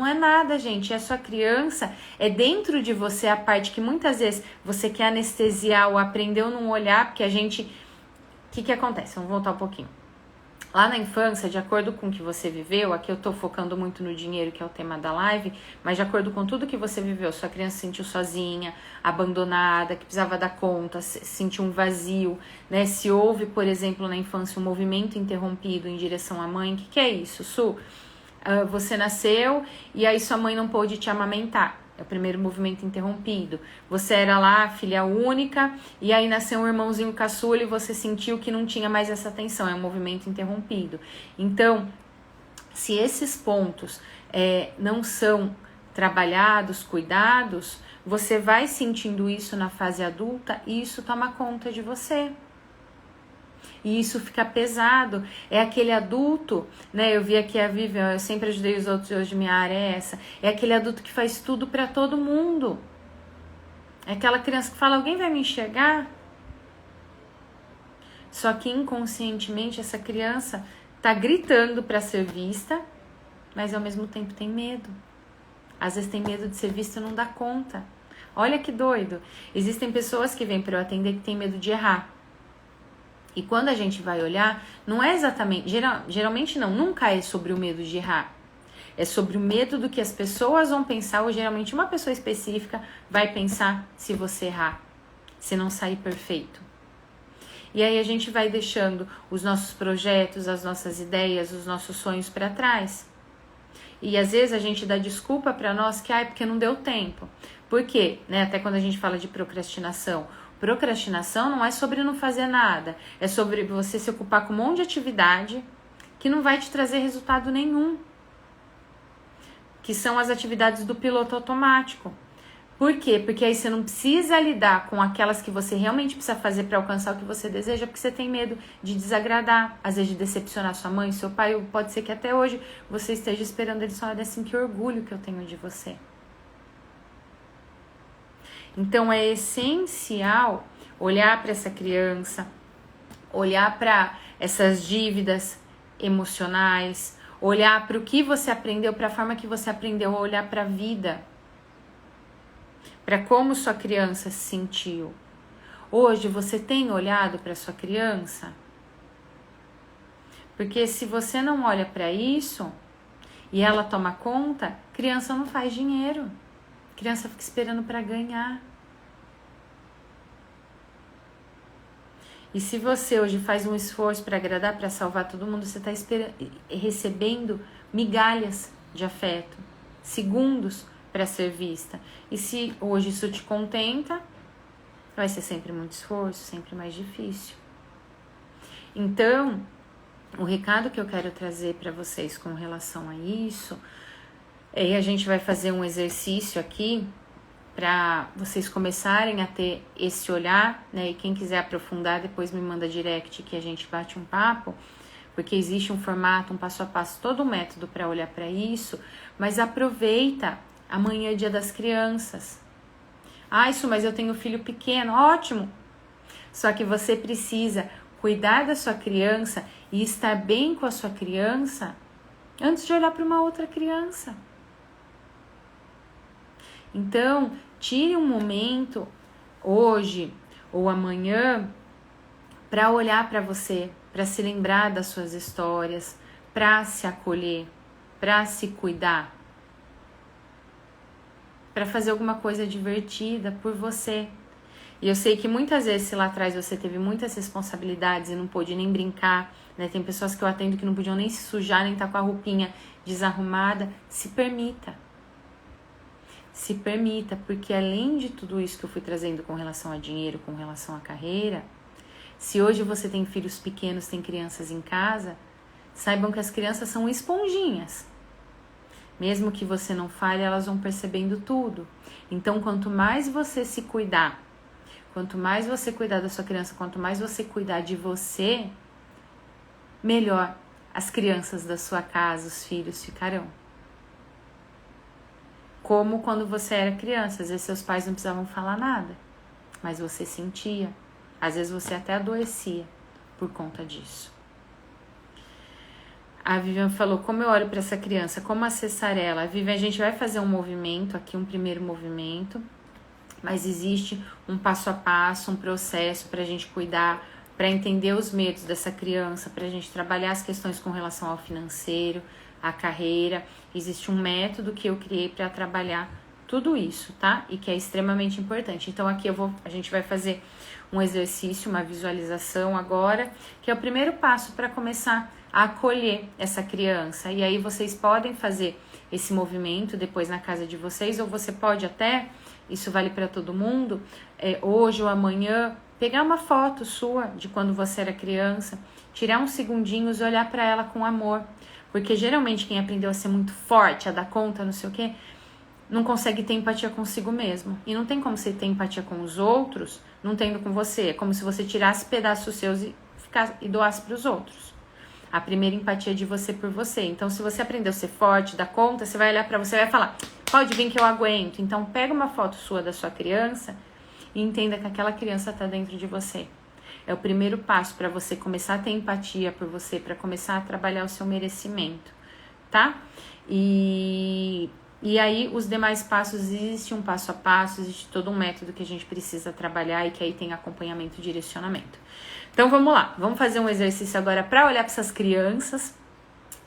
A: é nada, gente. É a sua criança, é dentro de você a parte que muitas vezes você quer anestesiar ou aprendeu não olhar, porque a gente... O que acontece? Vamos voltar um pouquinho. Lá na infância, de acordo com o que você viveu, aqui eu tô focando muito no dinheiro, que é o tema da live, mas de acordo com tudo que você viveu, sua criança se sentiu sozinha, abandonada, que precisava dar conta, sentiu um vazio, né? Se houve, por exemplo, na infância um movimento interrompido em direção à mãe, o que é isso, Su? Você nasceu e aí sua mãe não pôde te amamentar. É o primeiro movimento interrompido. Você era lá filha única e aí nasceu um irmãozinho caçula e você sentiu que não tinha mais essa atenção. É um movimento interrompido. Então, se esses pontos não são trabalhados, cuidados, você vai sentindo isso na fase adulta e isso toma conta de você. E isso fica pesado. É aquele adulto, né? Eu vi aqui a Vivian, eu sempre ajudei os outros, hoje minha área é essa. É aquele adulto que faz tudo pra todo mundo. É aquela criança que fala, alguém vai me enxergar? Só que inconscientemente essa criança tá gritando pra ser vista, mas ao mesmo tempo tem medo. Às vezes tem medo de ser vista e não dá conta. Olha que doido. Existem pessoas que vêm para eu atender que tem medo de errar. E quando a gente vai olhar, não é exatamente, geralmente não, nunca é sobre o medo de errar. É sobre o medo do que as pessoas vão pensar, ou geralmente uma pessoa específica vai pensar se você errar, se não sair perfeito. E aí a gente vai deixando os nossos projetos, as nossas ideias, os nossos sonhos para trás. E às vezes a gente dá desculpa para nós que, porque não deu tempo. Por quê? Né? Até quando a gente fala de procrastinação. Procrastinação não é sobre não fazer nada. É sobre você se ocupar com um monte de atividade que não vai te trazer resultado nenhum. Que são as atividades do piloto automático. Por quê? Porque aí você não precisa lidar com aquelas que você realmente precisa fazer para alcançar o que você deseja, porque você tem medo de desagradar, às vezes de decepcionar sua mãe, seu pai. Pode ser que até hoje você esteja esperando eles falarem assim, que orgulho que eu tenho de você. Então é essencial olhar para essa criança, olhar para essas dívidas emocionais, olhar para o que você aprendeu, para a forma que você aprendeu a olhar para a vida, para como sua criança se sentiu. Hoje você tem olhado para sua criança? Porque se você não olha para isso e ela toma conta, criança não faz dinheiro. Criança fica esperando para ganhar. E se você hoje faz um esforço para agradar, para salvar todo mundo, você está recebendo migalhas de afeto, segundos para ser vista. E se hoje isso te contenta, vai ser sempre muito esforço, sempre mais difícil. Então, o recado que eu quero trazer para vocês com relação a isso, a gente vai fazer um exercício aqui para vocês começarem a ter esse olhar, né? E quem quiser aprofundar, depois me manda direct que a gente bate um papo, porque existe um formato, um passo a passo, todo um método para olhar para isso, mas aproveita, amanhã é Dia das Crianças. Isso, mas eu tenho filho pequeno, ótimo! Só que você precisa cuidar da sua criança e estar bem com a sua criança antes de olhar para uma outra criança. Então, tire um momento, hoje ou amanhã, para olhar para você, para se lembrar das suas histórias, para se acolher, para se cuidar, para fazer alguma coisa divertida por você. E eu sei que muitas vezes, se lá atrás você teve muitas responsabilidades e não pôde nem brincar, né? Tem pessoas que eu atendo que não podiam nem se sujar, nem estar com a roupinha desarrumada. Se permita. Se permita, porque além de tudo isso que eu fui trazendo com relação a dinheiro, com relação à carreira, se hoje você tem filhos pequenos, tem crianças em casa, saibam que as crianças são esponjinhas. Mesmo que você não fale, elas vão percebendo tudo. Então, quanto mais você se cuidar, quanto mais você cuidar da sua criança, quanto mais você cuidar de você, melhor as crianças da sua casa, os filhos ficarão. Como quando você era criança, às vezes seus pais não precisavam falar nada, mas você sentia. Às vezes você até adoecia por conta disso. A Vivian falou, como eu olho para essa criança, como acessar ela? Vivian, a gente vai fazer um movimento aqui, um primeiro movimento, mas existe um passo a passo, um processo para a gente cuidar, para entender os medos dessa criança, para a gente trabalhar as questões com relação ao financeiro, à carreira. Existe um método que eu criei para trabalhar tudo isso, tá? E que é extremamente importante. Então aqui a gente vai fazer um exercício, uma visualização agora, que é o primeiro passo para começar acolher essa criança. E aí vocês podem fazer esse movimento depois na casa de vocês, ou você pode até, isso vale para todo mundo, hoje ou amanhã, pegar uma foto sua de quando você era criança, tirar uns segundinhos e olhar para ela com amor. Porque geralmente quem aprendeu a ser muito forte, a dar conta, não sei o quê, não consegue ter empatia consigo mesmo. E não tem como você ter empatia com os outros não tendo com você. É como se você tirasse pedaços seus e doasse para os outros. A primeira empatia é de você por você. Então, se você aprendeu a ser forte, dar conta, você vai olhar para você e vai falar, pode vir que eu aguento. Então, pega uma foto sua da sua criança e entenda que aquela criança está dentro de você. É o primeiro passo para você começar a ter empatia por você, para começar a trabalhar o seu merecimento, tá? E aí, os demais passos, existe um passo a passo, existe todo um método que a gente precisa trabalhar e que aí tem acompanhamento e direcionamento. Então, vamos lá. Vamos fazer um exercício agora para olhar para essas crianças.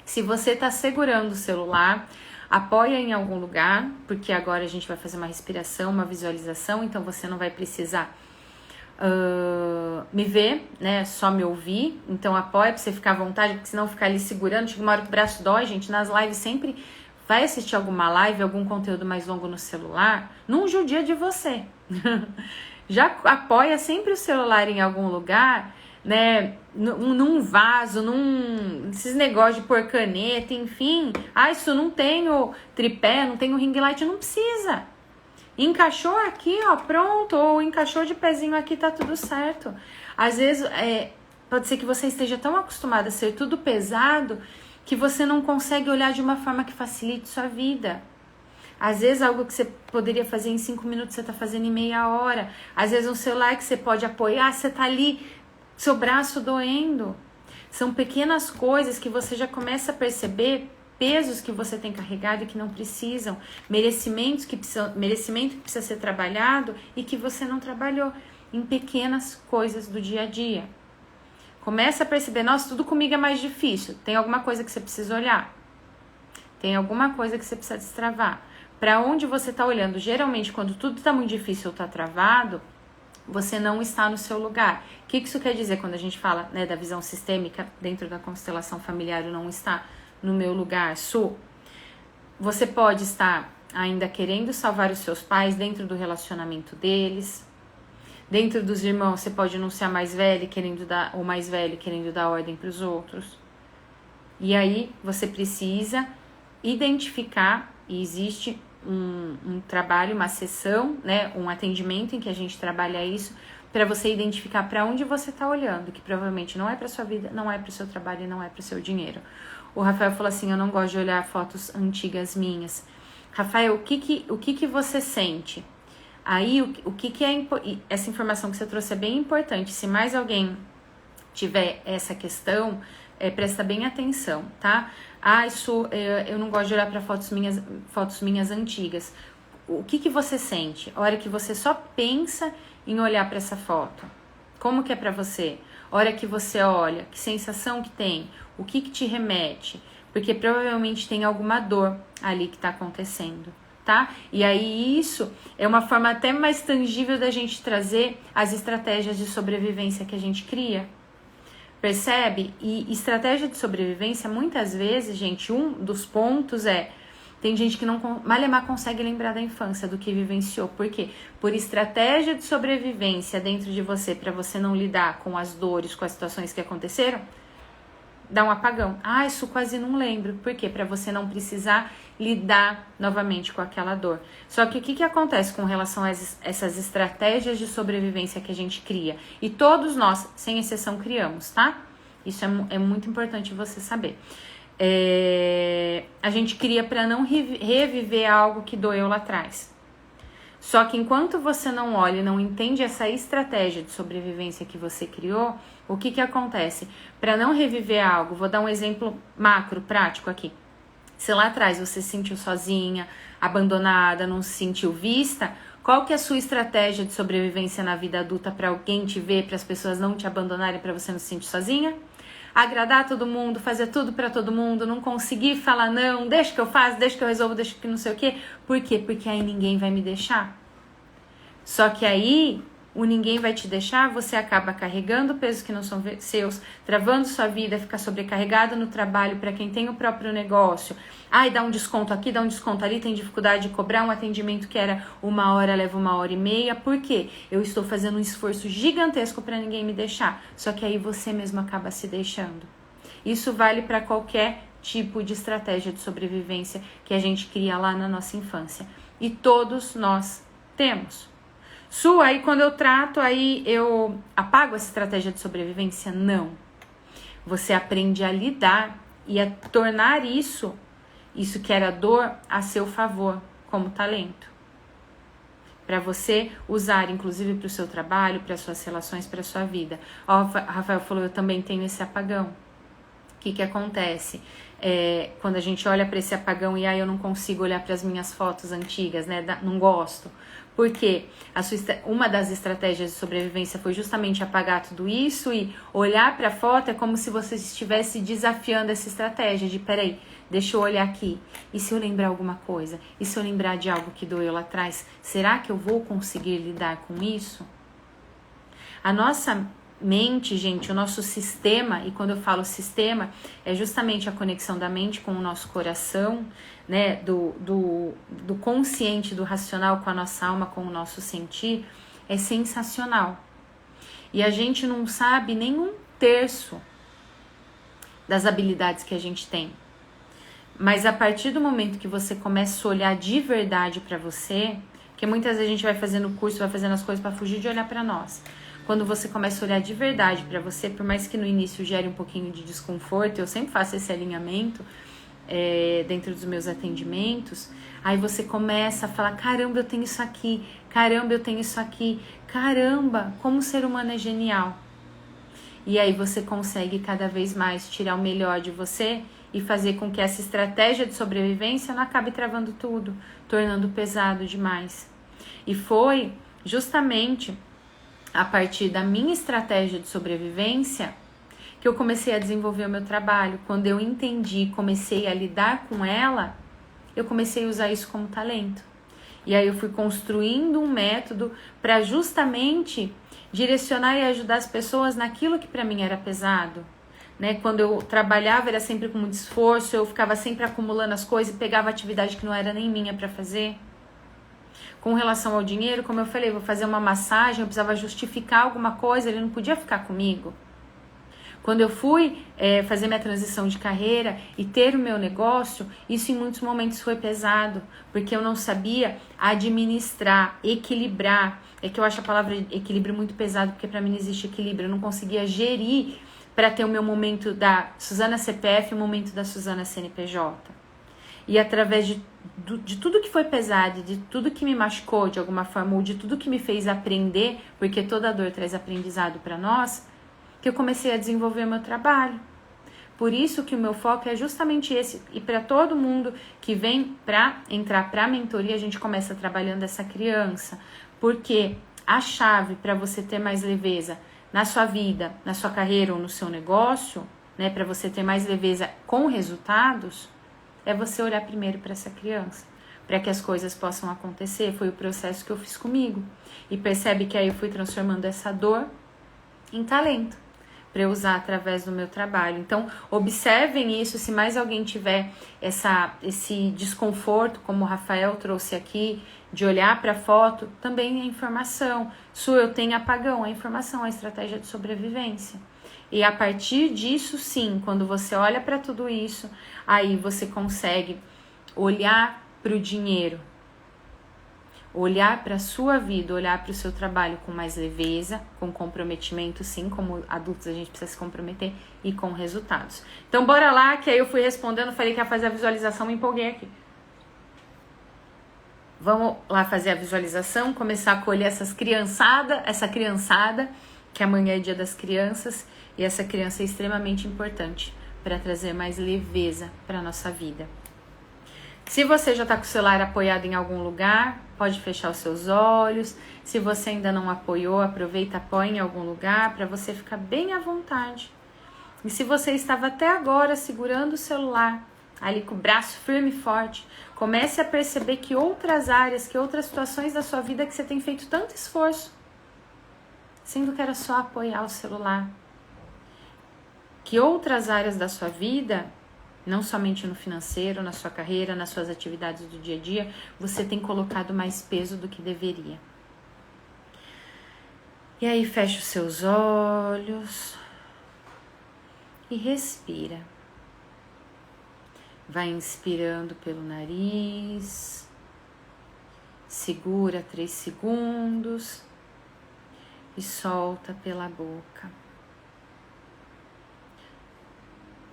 A: Se você está segurando o celular, apoia em algum lugar, porque agora a gente vai fazer uma respiração, uma visualização, então você não vai precisar me ver, né? Só me ouvir. Então, apoia para você ficar à vontade, porque senão ficar ali segurando, chega uma hora que o braço dói, gente. Nas lives sempre vai assistir alguma live, algum conteúdo mais longo no celular, não judia de você. Já apoia sempre o celular em algum lugar, né? Num vaso, esses negócios de pôr caneta, enfim. Isso não tenho tripé, não tenho ring light, não precisa. Encaixou aqui, ó, pronto, ou encaixou de pezinho aqui, tá tudo certo. Às vezes, pode ser que você esteja tão acostumado a ser tudo pesado que você não consegue olhar de uma forma que facilite sua vida. Às vezes, algo que você poderia fazer em 5 minutos, você tá fazendo em meia hora. Às vezes, um celular que você pode apoiar, você tá ali, seu braço doendo. São pequenas coisas que você já começa a perceber, pesos que você tem carregado e que não precisam, merecimento que precisa ser trabalhado e que você não trabalhou, em pequenas coisas do dia a dia. Começa a perceber, nossa, tudo comigo é mais difícil. Tem alguma coisa que você precisa olhar. Tem alguma coisa que você precisa destravar. Para onde você está olhando? Geralmente, quando tudo está muito difícil ou está travado, você não está no seu lugar. O que isso quer dizer quando a gente fala, né, da visão sistêmica dentro da constelação familiar, eu não está no meu lugar? Você pode estar ainda querendo salvar os seus pais dentro do relacionamento deles. Dentro dos irmãos, você pode não ser a mais velha, ou mais velho querendo dar ordem para os outros. E aí, você precisa identificar, e existe um trabalho, uma sessão, né, um atendimento em que a gente trabalha isso, para você identificar para onde você está olhando, que provavelmente não é para sua vida, não é para o seu trabalho e não é para o seu dinheiro. O Rafael falou assim, eu não gosto de olhar fotos antigas minhas. Rafael, o que você sente? Aí, o que é essa informação que você trouxe é bem importante. Se mais alguém tiver essa questão, presta bem atenção, tá? Eu não gosto de olhar para fotos minhas antigas. O que você sente? A hora que você só pensa em olhar para essa foto. Como que é para você? A hora que você olha, que sensação que tem? O que te remete? Porque provavelmente tem alguma dor ali que está acontecendo. Tá? E aí isso é uma forma até mais tangível da gente trazer as estratégias de sobrevivência que a gente cria. Percebe? E estratégia de sobrevivência, muitas vezes, gente, um dos pontos tem gente que não malemar consegue lembrar da infância, do que vivenciou. Por quê? Por estratégia de sobrevivência dentro de você, para você não lidar com as dores, com as situações que aconteceram, dá um apagão. Isso quase não lembro. Por quê? Para você não precisar lidar novamente com aquela dor. Só que o que acontece com relação a essas estratégias de sobrevivência que a gente cria? E todos nós, sem exceção, criamos, tá? Isso é muito importante você saber. A gente cria para não reviver algo que doeu lá atrás. Só que enquanto você não olha e não entende essa estratégia de sobrevivência que você criou, o que acontece? Para não reviver algo, vou dar um exemplo macro, prático aqui. Se lá atrás você se sentiu sozinha, abandonada, não se sentiu vista, qual que é a sua estratégia de sobrevivência na vida adulta para alguém te ver, para as pessoas não te abandonarem, para você não se sentir sozinha? Agradar todo mundo, fazer tudo para todo mundo, não conseguir falar não, deixa que eu faço, deixa que eu resolvo, deixa que não sei o quê. Por quê? Porque aí ninguém vai me deixar. Só que aí o ninguém vai te deixar, você acaba carregando pesos que não são seus, travando sua vida, fica sobrecarregado no trabalho para quem tem o próprio negócio. Ai, dá um desconto aqui, dá um desconto ali, tem dificuldade de cobrar um atendimento que era 1 hora, leva 1 hora e meia. Por quê? Eu estou fazendo um esforço gigantesco para ninguém me deixar. Só que aí você mesmo acaba se deixando. Isso vale para qualquer tipo de estratégia de sobrevivência que a gente cria lá na nossa infância. E todos nós temos. Aí quando eu trato, aí eu apago essa estratégia de sobrevivência? Não. Você aprende a lidar e a tornar isso que era dor, a seu favor, como talento. Para você usar, inclusive, para o seu trabalho, para suas relações, para sua vida. Ó, Rafael falou, eu também tenho esse apagão. O que acontece? Quando a gente olha para esse apagão e aí eu não consigo olhar para as minhas fotos antigas, né? Não gosto. Porque uma das estratégias de sobrevivência foi justamente apagar tudo isso e olhar para a foto é como se você estivesse desafiando essa estratégia de, peraí, deixa eu olhar aqui. E se eu lembrar alguma coisa? E se eu lembrar de algo que doeu lá atrás? Será que eu vou conseguir lidar com isso? A nossa mente, gente, o nosso sistema, e quando eu falo sistema, é justamente a conexão da mente com o nosso coração, né, do consciente, do racional com a nossa alma, com o nosso sentir, é sensacional. E a gente não sabe nem 1/3 das habilidades que a gente tem. Mas a partir do momento que você começa a olhar de verdade para você, porque muitas vezes a gente vai fazendo curso, vai fazendo as coisas para fugir de olhar para nós. Quando você começa a olhar de verdade para você, por mais que no início gere um pouquinho de desconforto, eu sempre faço esse alinhamento dentro dos meus atendimentos, aí você começa a falar, caramba, eu tenho isso aqui, caramba, eu tenho isso aqui, caramba, como o ser humano é genial. E aí você consegue cada vez mais tirar o melhor de você e fazer com que essa estratégia de sobrevivência não acabe travando tudo, tornando pesado demais. E foi justamente a partir da minha estratégia de sobrevivência que eu comecei a desenvolver o meu trabalho. Quando eu entendi, comecei a lidar com ela, eu comecei a usar isso como talento. E aí eu fui construindo um método para justamente direcionar e ajudar as pessoas naquilo que para mim era pesado. Né? Quando eu trabalhava era sempre com muito esforço, eu ficava sempre acumulando as coisas e pegava atividade que não era nem minha para fazer. Com relação ao dinheiro, como eu falei, vou fazer uma massagem, eu precisava justificar alguma coisa, ele não podia ficar comigo. Quando eu fui fazer minha transição de carreira e ter o meu negócio, isso em muitos momentos foi pesado, porque eu não sabia administrar, equilibrar. É que eu acho a palavra equilíbrio muito pesado, porque para mim não existe equilíbrio. Eu não conseguia gerir para ter o meu momento da Suzana CPF e o momento da Suzana CNPJ. E através de tudo que foi pesado, de tudo que me machucou de alguma forma, ou de tudo que me fez aprender, porque toda dor traz aprendizado para nós, que eu comecei a desenvolver meu trabalho. Por isso que o meu foco é justamente esse. E para todo mundo que vem para entrar para a mentoria, a gente começa trabalhando essa criança. Porque a chave para você ter mais leveza na sua vida, na sua carreira ou no seu negócio, né, para você ter mais leveza com resultados, é você olhar primeiro para essa criança, para que as coisas possam acontecer. Foi o processo que eu fiz comigo. E percebe que aí eu fui transformando essa dor em talento, para eu usar através do meu trabalho. Então, observem isso, se mais alguém tiver esse desconforto, como o Rafael trouxe aqui, de olhar para a foto, também é informação. Eu tenho apagão, é informação, é estratégia de sobrevivência. E a partir disso, sim, quando você olha para tudo isso, aí você consegue olhar para o dinheiro, olhar para a sua vida, olhar para o seu trabalho com mais leveza, com comprometimento, sim, como adultos a gente precisa se comprometer, e com resultados. Então bora lá, que aí eu fui respondendo, falei que ia fazer a visualização, me empolguei aqui. Vamos lá fazer a visualização, começar a acolher essa criançada, que amanhã é dia das crianças, e essa criança é extremamente importante para trazer mais leveza para a nossa vida. Se você já está com o celular apoiado em algum lugar, pode fechar os seus olhos. Se você ainda não apoiou, aproveita, apoia em algum lugar para você ficar bem à vontade. E se você estava até agora segurando o celular, ali com o braço firme e forte, comece a perceber que outras áreas, que outras situações da sua vida que você tem feito tanto esforço, sendo que era só apoiar o celular. Que outras áreas da sua vida, não somente no financeiro, na sua carreira, nas suas atividades do dia a dia, você tem colocado mais peso do que deveria. E aí fecha os seus olhos e respira. Vai inspirando pelo nariz, segura 3 segundos e solta pela boca.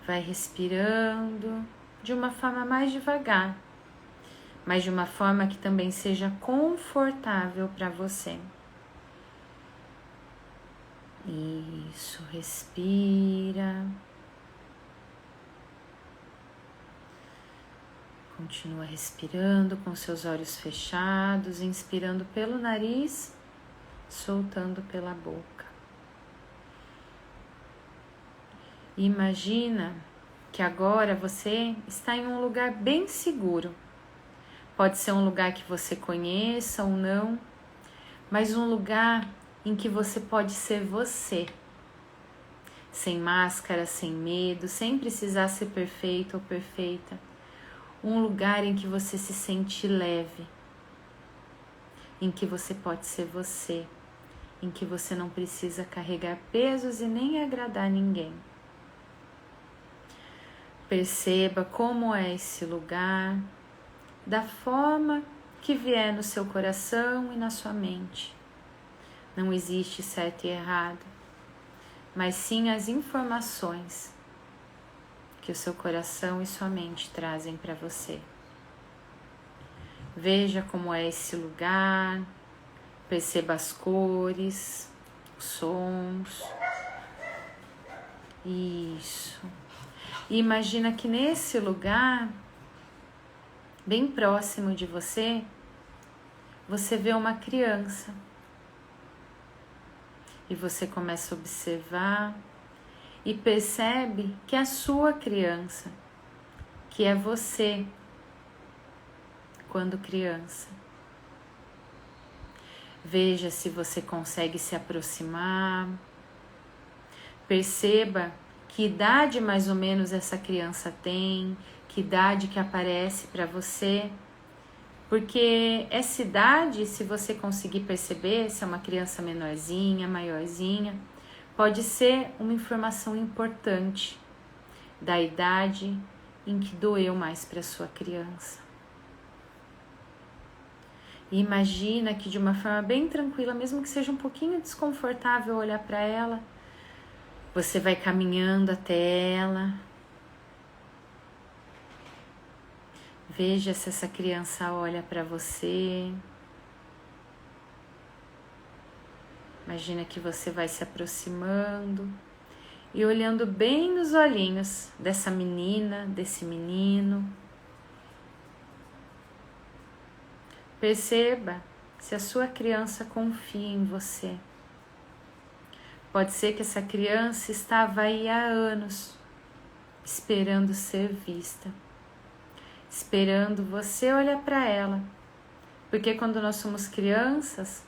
A: Vai respirando de uma forma mais devagar, mas de uma forma que também seja confortável para você. Isso, respira. Continua respirando com seus olhos fechados, inspirando pelo nariz, soltando pela boca. Imagina que agora você está em um lugar bem seguro. Pode ser um lugar que você conheça ou não, mas um lugar em que você pode ser você. Sem máscara, sem medo, sem precisar ser perfeito ou perfeita. Um lugar em que você se sente leve, em que você pode ser você, em que você não precisa carregar pesos e nem agradar ninguém. Perceba como é esse lugar, da forma que vier no seu coração e na sua mente. Não existe certo e errado, mas sim as informações que o seu coração e sua mente trazem para você. Veja como é esse lugar, perceba as cores, os sons. Isso. E imagina que nesse lugar, bem próximo de você, você vê uma criança. E você começa a observar e percebe que é a sua criança, que é você, quando criança. Veja se você consegue se aproximar. Perceba que idade mais ou menos essa criança tem, que idade que aparece para você. Porque essa idade, se você conseguir perceber, se é uma criança menorzinha, maiorzinha, pode ser uma informação importante da idade em que doeu mais para sua criança. E imagina que de uma forma bem tranquila, mesmo que seja um pouquinho desconfortável olhar para ela, você vai caminhando até ela. Veja se essa criança olha para você. Imagina que você vai se aproximando e olhando bem nos olhinhos dessa menina, desse menino. Perceba se a sua criança confia em você. Pode ser que essa criança estava aí há anos, esperando ser vista, esperando você olhar para ela. Porque quando nós somos crianças,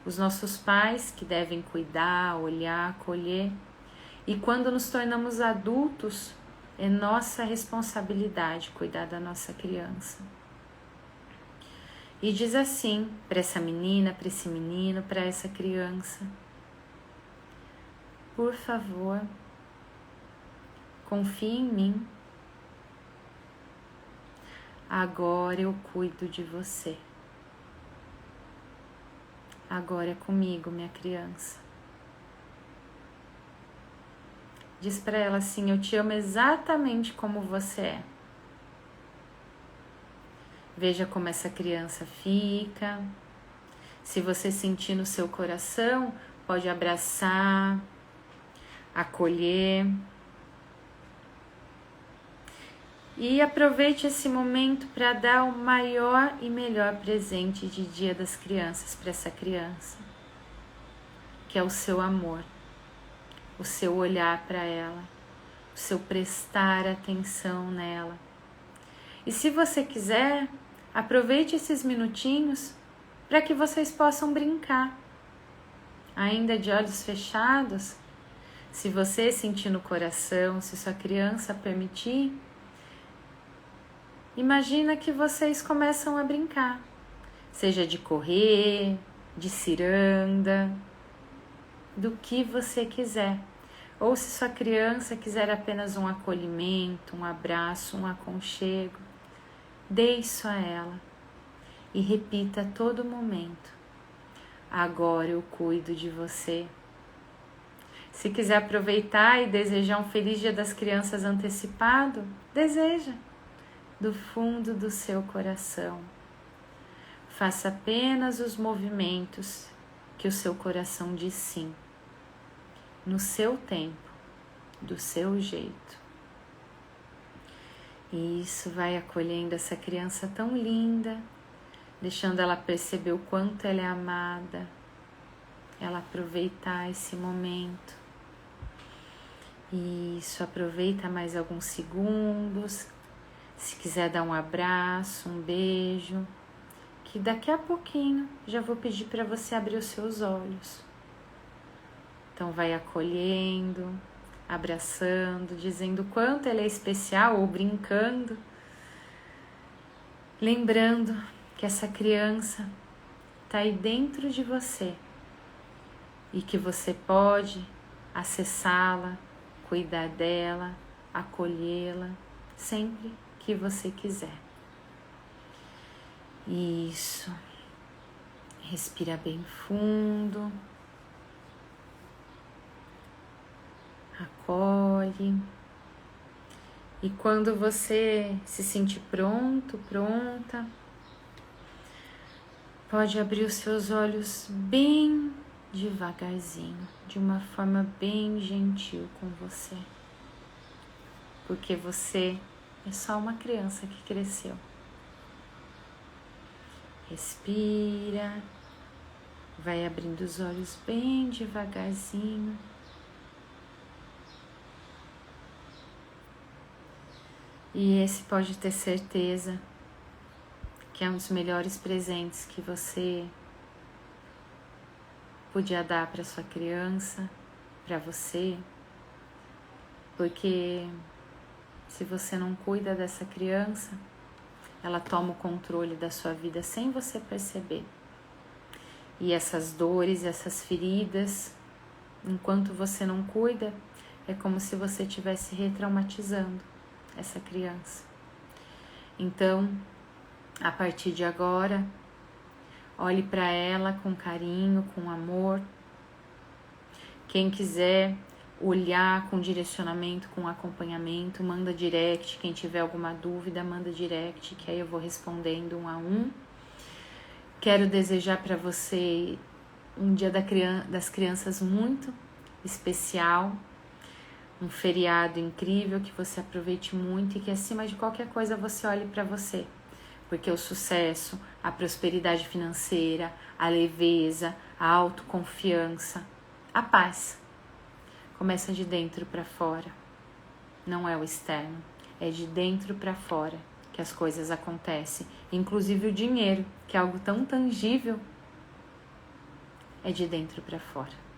A: os nossos pais que devem cuidar, olhar, acolher, e quando nos tornamos adultos, é nossa responsabilidade cuidar da nossa criança. E diz assim para essa menina, para esse menino, para essa criança: por favor, confie em mim. Agora eu cuido de você. Agora é comigo, minha criança. Diz para ela assim: eu te amo exatamente como você é. Veja como essa criança fica. Se você sentir no seu coração, pode abraçar, acolher. E aproveite esse momento para dar o maior e melhor presente de Dia das Crianças para essa criança, que é o seu amor, o seu olhar para ela, o seu prestar atenção nela. E se você quiser, aproveite esses minutinhos para que vocês possam brincar. ainda de olhos fechados, se você sentir no coração, se sua criança permitir, imagina que vocês começam a brincar, seja de correr, de ciranda, do que você quiser. Ou se sua criança quiser apenas um acolhimento, um abraço, um aconchego, dê isso a ela e repita a todo momento: agora eu cuido de você. Se quiser aproveitar e desejar um feliz Dia das Crianças antecipado, deseja do fundo do seu coração. Faça apenas os movimentos que o seu coração diz sim, no seu tempo, do seu jeito. E isso vai acolhendo essa criança tão linda, deixando ela perceber o quanto ela é amada, ela aproveitar esse momento. Isso, aproveita mais alguns segundos. Se quiser dar um abraço, um beijo, que daqui a pouquinho já vou pedir para você abrir os seus olhos. Então vai acolhendo, abraçando, dizendo o quanto ela é especial ou brincando. Lembrando que essa criança está aí dentro de você e que você pode acessá-la, cuidar dela, acolhê-la sempre que você quiser. Isso. Respira bem fundo. Acolhe. E quando você se sentir pronto, pronta, pode abrir os seus olhos bem devagarzinho, de uma forma bem gentil com você. Porque você é só uma criança que cresceu. Respira, vai abrindo os olhos bem devagarzinho. E esse pode ter certeza que é um dos melhores presentes que você podia dar para sua criança, para você, porque se você não cuida dessa criança, ela toma o controle da sua vida sem você perceber. E essas dores, essas feridas, enquanto você não cuida, é como se você estivesse retraumatizando essa criança. Então, a partir de agora, olhe para ela com carinho, com amor. Quem quiser olhar com direcionamento, com acompanhamento, manda direct. Quem tiver alguma dúvida, manda direct, que aí eu vou respondendo um a um. Quero desejar para você um Dia das Crianças muito especial, um feriado incrível, que você aproveite muito e que acima de qualquer coisa você olhe para você, porque o sucesso, a prosperidade financeira, a leveza, a autoconfiança, a paz começa de dentro para fora, não é o externo, é de dentro para fora que as coisas acontecem, inclusive o dinheiro, que é algo tão tangível, é de dentro para fora.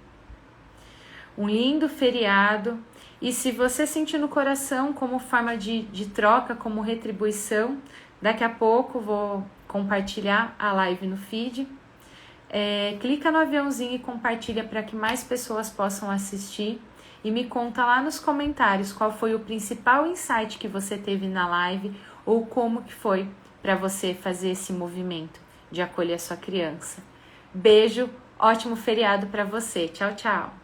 A: Um lindo feriado, e se você sentir no coração como forma de troca, como retribuição, daqui a pouco vou compartilhar a live no feed. Clica no aviãozinho e compartilha para que mais pessoas possam assistir. E me conta lá nos comentários qual foi o principal insight que você teve na live ou como que foi para você fazer esse movimento de acolher a sua criança. Beijo, ótimo feriado para você. Tchau, tchau.